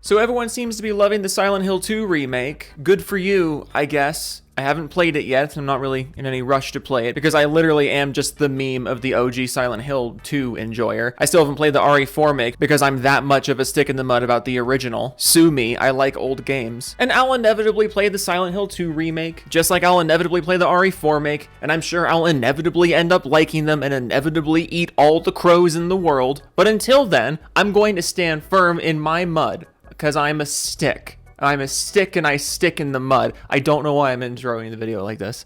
So everyone seems to be loving the Silent Hill 2 remake. Good for you, I guess. I haven't played it yet, and I'm not really in any rush to play it, because I literally am just the meme of the OG Silent Hill 2 enjoyer. I still haven't played the RE4 make, because I'm that much of a stick in the mud about the original. Sue me, I like old games. And I'll inevitably play the Silent Hill 2 remake, just like I'll inevitably play the RE4 make, and I'm sure I'll inevitably end up liking them and inevitably eat all the crows in the world. But until then, I'm going to stand firm in my mud, because I'm a stick. I'm a stick and I stick in the mud. I don't know why I'm introing the video like this.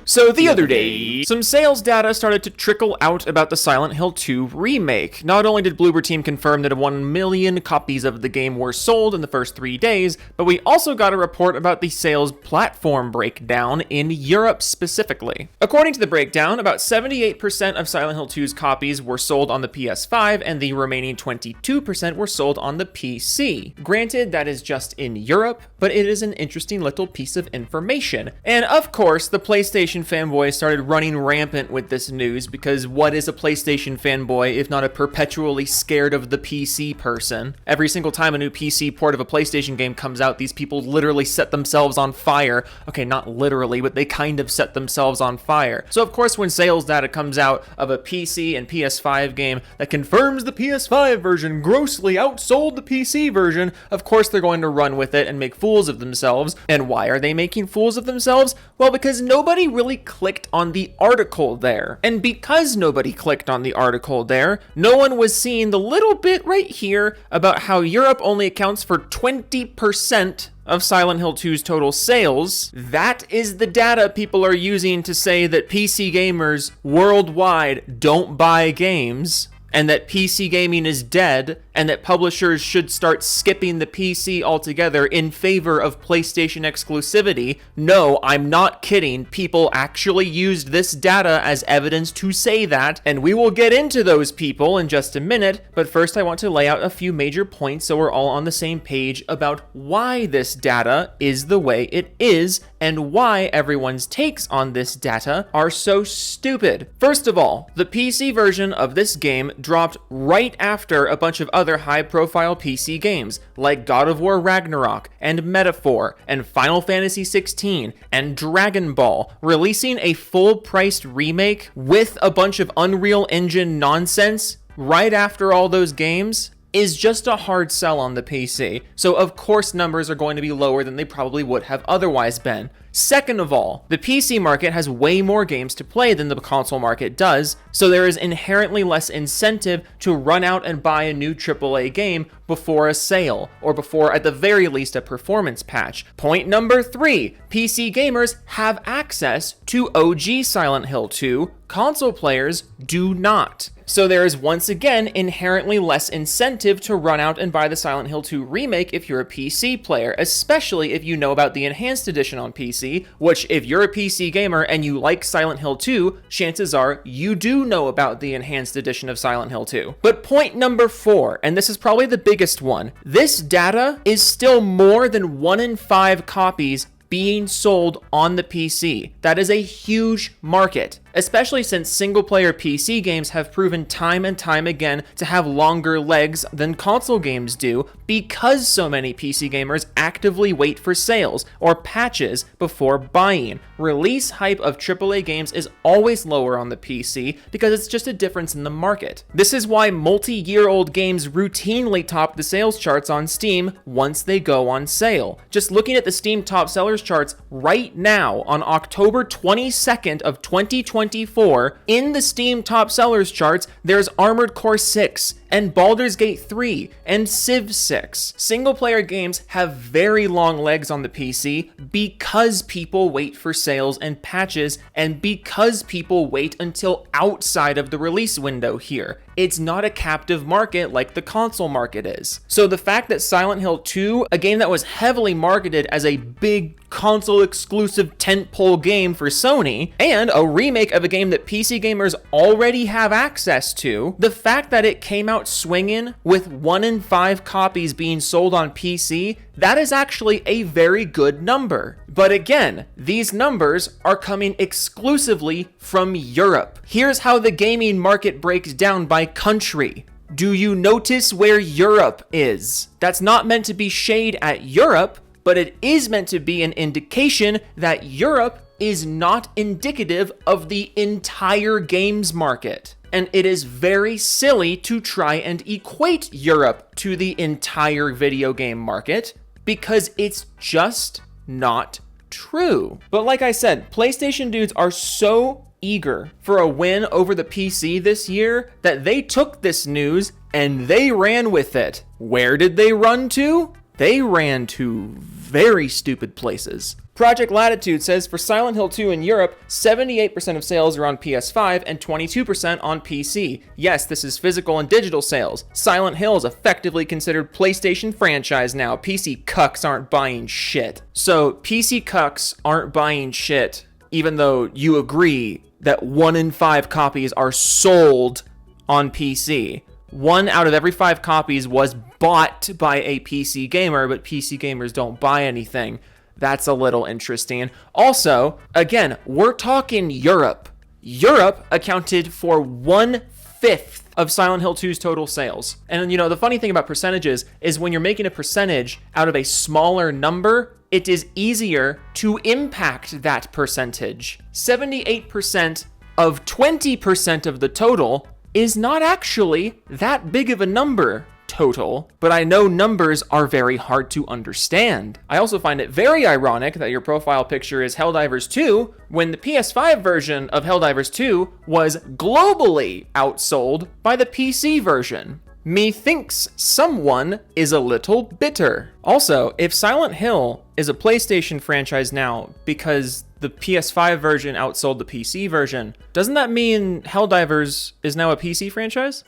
So the other day, some sales data started to trickle out about the Silent Hill 2 remake. Not only did Bloober Team confirm that 1 million copies of the game were sold in the first 3 days, but we also got a report about the sales platform breakdown in Europe specifically. According to the breakdown, about 78% of Silent Hill 2's copies were sold on the PS5 and the remaining 22% were sold on the PC. Granted, that is just in Europe, but it is an interesting little piece of information. And of course, the PlayStation fanboys started running rampant with this news, because what is a PlayStation fanboy if not a perpetually scared of the PC person? Every single time a new PC port of a PlayStation game comes out, these people literally set themselves on fire. Okay, not literally, but they kind of set themselves on fire. So of course, when sales data comes out of a PC and PS5 game that confirms the PS5 version grossly outsold the PC version, of course they're going to run with it and make fools of themselves. And why are they making fools of themselves? Well, because nobody really clicked on the article there. And because nobody clicked on the article there, no one was seeing the little bit right here about how Europe only accounts for 20% of Silent Hill 2's total sales. That is the data people are using to say that PC gamers worldwide don't buy games, and that PC gaming is dead, and that publishers should start skipping the PC altogether in favor of PlayStation exclusivity. No, I'm not kidding. People actually used this data as evidence to say that, and we will get into those people in just a minute, but first I want to lay out a few major points so we're all on the same page about why this data is the way it is, and why everyone's takes on this data are so stupid. First of all, the PC version of this game dropped right after a bunch of other high-profile PC games like God of War Ragnarok and Metaphor and Final Fantasy XVI and Dragon Ball. Releasing a full-priced remake with a bunch of Unreal Engine nonsense right after all those games is just a hard sell on the PC. So of course numbers are going to be lower than they probably would have otherwise been. Second of all, the PC market has way more games to play than the console market does, so there is inherently less incentive to run out and buy a new AAA game before a sale, or before at the very least a performance patch. Point number 3, PC gamers have access to OG Silent Hill 2, console players do not. So there is once again inherently less incentive to run out and buy the Silent Hill 2 remake if you're a PC player, especially if you know about the Enhanced Edition on PC, which if you're a PC gamer and you like Silent Hill 2, chances are you do know about the Enhanced Edition of Silent Hill 2. But point number 4, and this is probably the biggest one, this data is still more than 1 in 5 copies being sold on the PC. That is a huge market, especially since single-player PC games have proven time and time again to have longer legs than console games do, because so many PC gamers actively wait for sales or patches before buying. Release hype of AAA games is always lower on the PC because it's just a difference in the market. This is why multi-year-old games routinely top the sales charts on Steam once they go on sale. Just looking at the Steam top sellers charts right now on October 22nd of 2024, in the Steam top sellers charts, there's Armored Core 6 and Baldur's Gate 3 and Civ 6. Single-player games have very long legs on the PC because people wait for sales and patches, and because people wait until outside of the release window here. It's not a captive market like the console market is. So the fact that Silent Hill 2, a game that was heavily marketed as a big console-exclusive tentpole game for Sony, and a remake of a game that PC gamers already have access to, the fact that it came out swinging with 1 in 5 copies being sold on PC, that is actually a very good number. But again, these numbers are coming exclusively from Europe. Here's how the gaming market breaks down by country. Do you notice where Europe is? That's not meant to be shade at Europe, but it is meant to be an indication that Europe is not indicative of the entire games market. And it is very silly to try and equate Europe to the entire video game market because it's just not true. But like I said, PlayStation dudes are so eager for a win over the PC this year that they took this news and they ran with it. Where did they run to? They ran to very stupid places. Project Latitude says for Silent Hill 2 in Europe, 78% of sales are on PS5 and 22% on PC. Yes, this is physical and digital sales. Silent Hill is effectively considered PlayStation franchise now. PC cucks aren't buying shit. So PC cucks aren't buying shit, even though you agree that 1 in 5 copies are sold on PC. 1 out of every 5 copies was bought by a PC gamer, but PC gamers don't buy anything. That's a little interesting. Also, again, we're talking Europe. Europe accounted for 1/5 of Silent Hill 2's total sales. And you know, the funny thing about percentages is when you're making a percentage out of a smaller number, it is easier to impact that percentage. 78% of 20% of the total is not actually that big of a number total, but I know numbers are very hard to understand. I also find it very ironic that your profile picture is Helldivers 2 when the PS5 version of Helldivers 2 was globally outsold by the PC version. Methinks someone is a little bitter. Also, if Silent Hill is a PlayStation franchise now because the PS5 version outsold the PC version, doesn't that mean Helldivers is now a PC franchise?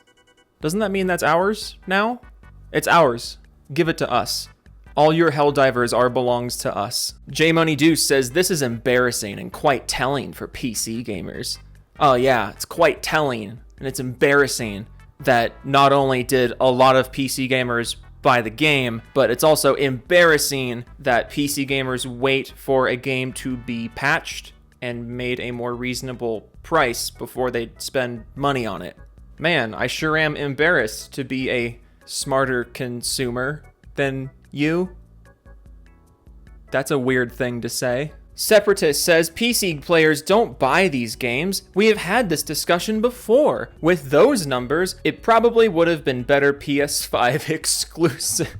Doesn't that mean that's ours now? It's ours. Give it to us. All your Helldivers belongs to us. J Money Deuce says this is embarrassing and quite telling for PC gamers. Oh yeah, it's quite telling and it's embarrassing that not only did a lot of PC gamers buy the game, but it's also embarrassing that PC gamers wait for a game to be patched and made a more reasonable price before they spend money on it. Man, I sure am embarrassed to be a smarter consumer than you. That's a weird thing to say. Separatist says PC players don't buy these games. We have had this discussion before. With those numbers, it probably would have been better PS5 exclusive.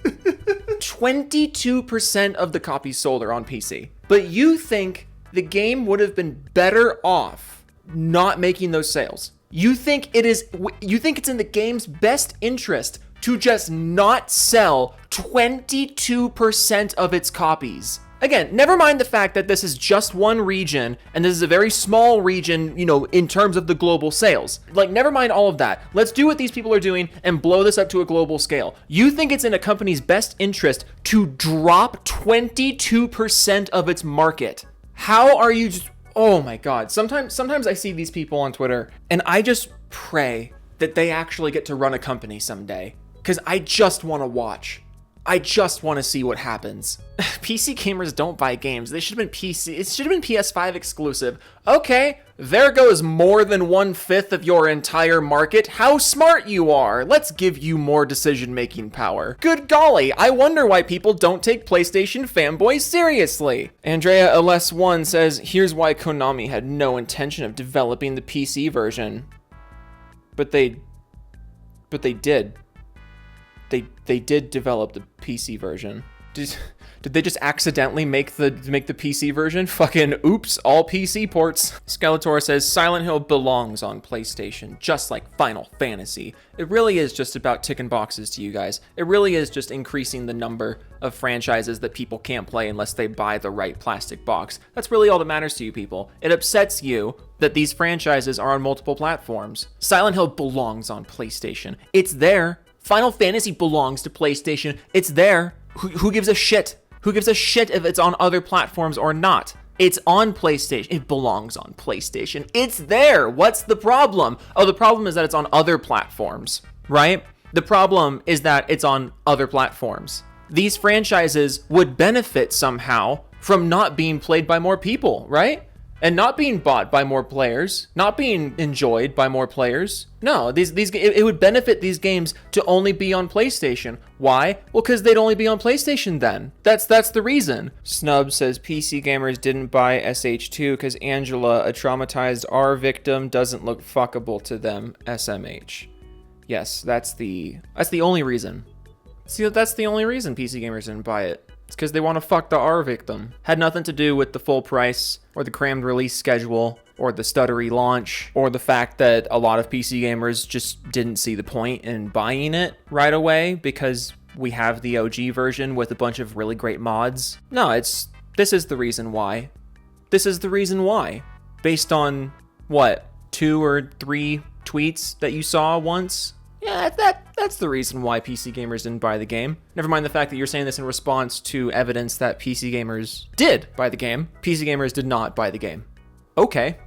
22% of the copies sold are on PC. But you think the game would have been better off not making those sales? You think it's in the game's best interest to just not sell 22% of its copies? Again, never mind the fact that this is just one region, and this is a very small region, you know, in terms of the global sales. Like, never mind all of that. Let's do what these people are doing and blow this up to a global scale. You think it's in a company's best interest to drop 22% of its market? How are you just... Oh my God. Sometimes I see these people on Twitter and I just pray that they actually get to run a company someday. Because I just want to watch. I just want to see what happens. PC gamers don't buy games. They should have been PC. It should have been PS5 exclusive. Okay, there goes more than 1/5 of your entire market. How smart you are. Let's give you more decision-making power. Good golly, I wonder why people don't take PlayStation fanboys seriously. Andrea LS1 says, here's why Konami had no intention of developing the PC version. But they did. They did develop the PC version. Did they just accidentally make the PC version? Fucking oops, all PC ports. Skeletor says Silent Hill belongs on PlayStation, just like Final Fantasy. It really is just about ticking boxes to you guys. It really is just increasing the number of franchises that people can't play unless they buy the right plastic box. That's really all that matters to you people. It upsets you that these franchises are on multiple platforms. Silent Hill belongs on PlayStation. It's there. Final Fantasy belongs to PlayStation. It's there. Who gives a shit? Who gives a shit if it's on other platforms or not? It's on PlayStation. It belongs on PlayStation. It's there. What's the problem? Oh, the problem is that it's on other platforms, right? The problem is that it's on other platforms. These franchises would benefit somehow from not being played by more people, right? and not being bought by more players, not being enjoyed by more players. No, it would benefit these games to only be on PlayStation. Why? Well, because they'd only be on PlayStation then. That's the reason. Snub says PC gamers didn't buy SH2 because Angela, a traumatized R victim, doesn't look fuckable to them. SMH. Yes, that's the only reason. See, that's the only reason PC gamers didn't buy it. It's because they want to fuck the R victim. Had nothing to do with the full price, or the crammed release schedule, or the stuttery launch, or the fact that a lot of PC gamers just didn't see the point in buying it right away because we have the OG version with a bunch of really great mods. No, this is the reason why. This is the reason why. Based on, what, 2 or 3 tweets that you saw once? Yeah, that's the reason why PC gamers didn't buy the game. Never mind the fact that you're saying this in response to evidence that PC gamers did buy the game. PC gamers did not buy the game. Okay.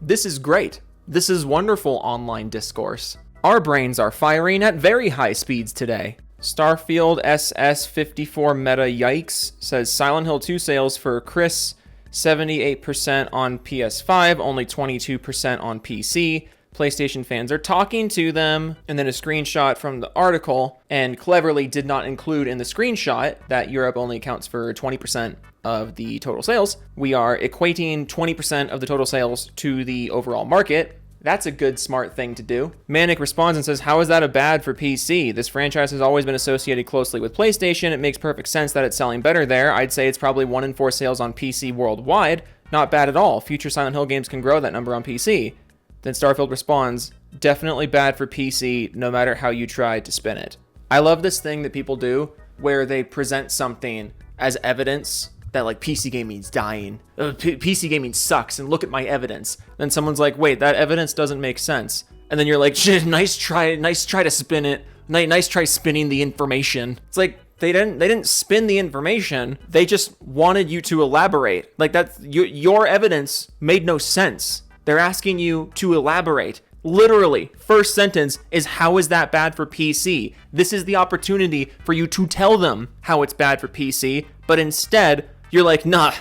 This is great. This is wonderful online discourse. Our brains are firing at very high speeds today. Starfield SS54 Meta Yikes says Silent Hill 2 sales for Chris, 78% on PS5, only 22% on PC. PlayStation fans are talking to them, and then a screenshot from the article, and cleverly did not include in the screenshot that Europe only accounts for 20% of the total sales. We are equating 20% of the total sales to the overall market. That's a good, smart thing to do. Manic responds and says, how is that a bad for PC? This franchise has always been associated closely with PlayStation. It makes perfect sense that it's selling better there. I'd say it's probably 1 in 4 sales on PC worldwide. Not bad at all. Future Silent Hill games can grow that number on PC. Then Starfield responds, definitely bad for PC, no matter how you try to spin it. I love this thing that people do where they present something as evidence that like PC gaming's dying. PC gaming sucks and look at my evidence. Then someone's like, wait, that evidence doesn't make sense. And then you're like, shit, nice try to spin it. Nice try spinning the information. It's like, they didn't spin the information. They just wanted you to elaborate. Like that's your evidence made no sense. They're asking you to elaborate. Literally, first sentence is, how is that bad for PC? This is the opportunity for you to tell them how it's bad for PC, but instead, you're like, nah,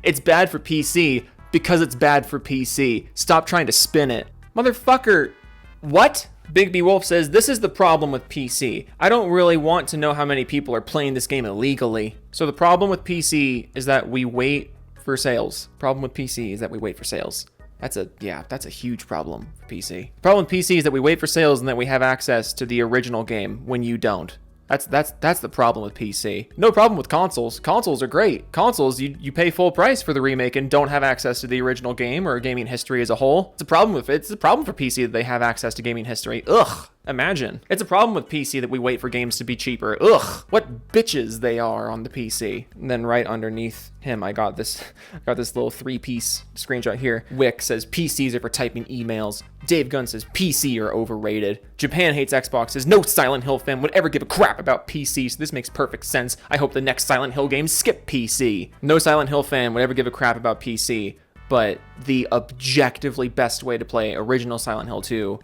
it's bad for PC because it's bad for PC. Stop trying to spin it. Motherfucker, what? Big B Wolf says, this is the problem with PC. I don't really want to know how many people are playing this game illegally. So the problem with PC is that we wait for sales. Problem with PC is that we wait for sales. That's a huge problem for PC. The problem with PC is that we wait for sales and that we have access to the original game when you don't. That's the problem with PC. No problem with consoles. Consoles are great. Consoles, you pay full price for the remake and don't have access to the original game or gaming history as a whole. It's a problem for PC that they have access to gaming history. Ugh. Imagine. It's a problem with PC that we wait for games to be cheaper. Ugh, what bitches they are on the PC. And then right underneath him, I got this little 3-piece screenshot here. Wick says PCs are for typing emails. Dave Gunn says PC are overrated. Japan hates Xbox says no Silent Hill fan would ever give a crap about PC, so this makes perfect sense. I hope the next Silent Hill game skip PC. No Silent Hill fan would ever give a crap about PC, but the objectively best way to play original Silent Hill 2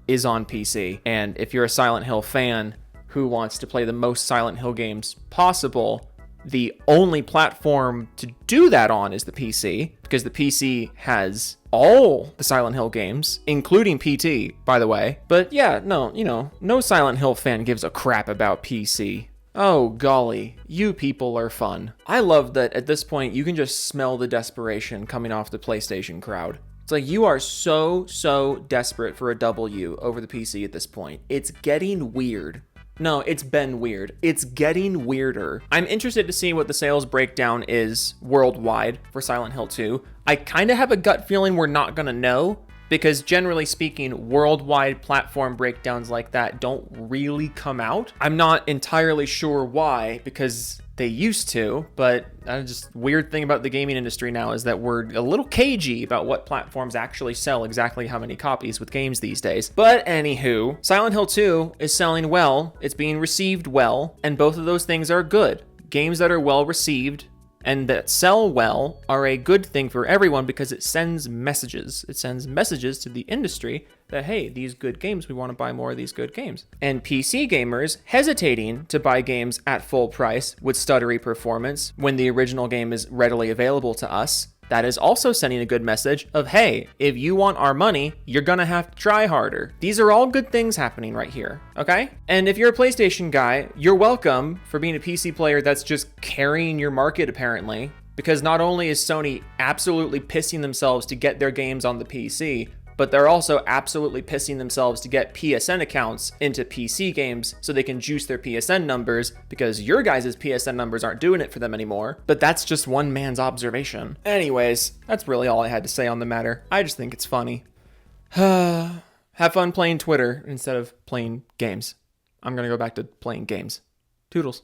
is on PC. And if you're a Silent Hill fan who wants to play the most Silent Hill games possible, the only platform to do that on is the PC, because the PC has all the Silent Hill games, including PT, by the way. But yeah, no Silent Hill fan gives a crap about PC. Oh golly, you people are fun. I love that at this point you can just smell the desperation coming off the PlayStation crowd. It's like you are so desperate for a W over the PC at this point. It's getting weird. No, it's been weird. It's getting weirder. I'm interested to see what the sales breakdown is worldwide for Silent Hill 2. I kind of have a gut feeling we're not gonna know, because generally speaking, worldwide platform breakdowns like that don't really come out. I'm not entirely sure why, because they used to, but just weird thing about the gaming industry now is that we're a little cagey about what platforms actually sell exactly how many copies with games these days. But anywho, Silent Hill 2 is selling well, it's being received well, and both of those things are good. Games that are well received and that sell well are a good thing for everyone because it sends messages. It sends messages to the industry that, hey, these good games, we want to buy more of these good games. And PC gamers hesitating to buy games at full price with stuttery performance when the original game is readily available to us that is also sending a good message of, hey, if you want our money, you're gonna have to try harder. These are all good things happening right here, okay? And if you're a PlayStation guy, you're welcome for being a PC player that's just carrying your market, apparently. Because not only is Sony absolutely pissing themselves to get their games on the PC, but they're also absolutely pissing themselves to get PSN accounts into PC games so they can juice their PSN numbers, because your guys' PSN numbers aren't doing it for them anymore. But that's just one man's observation. Anyways, that's really all I had to say on the matter. I just think it's funny. Have fun playing Twitter instead of playing games. I'm gonna go back to playing games. Toodles.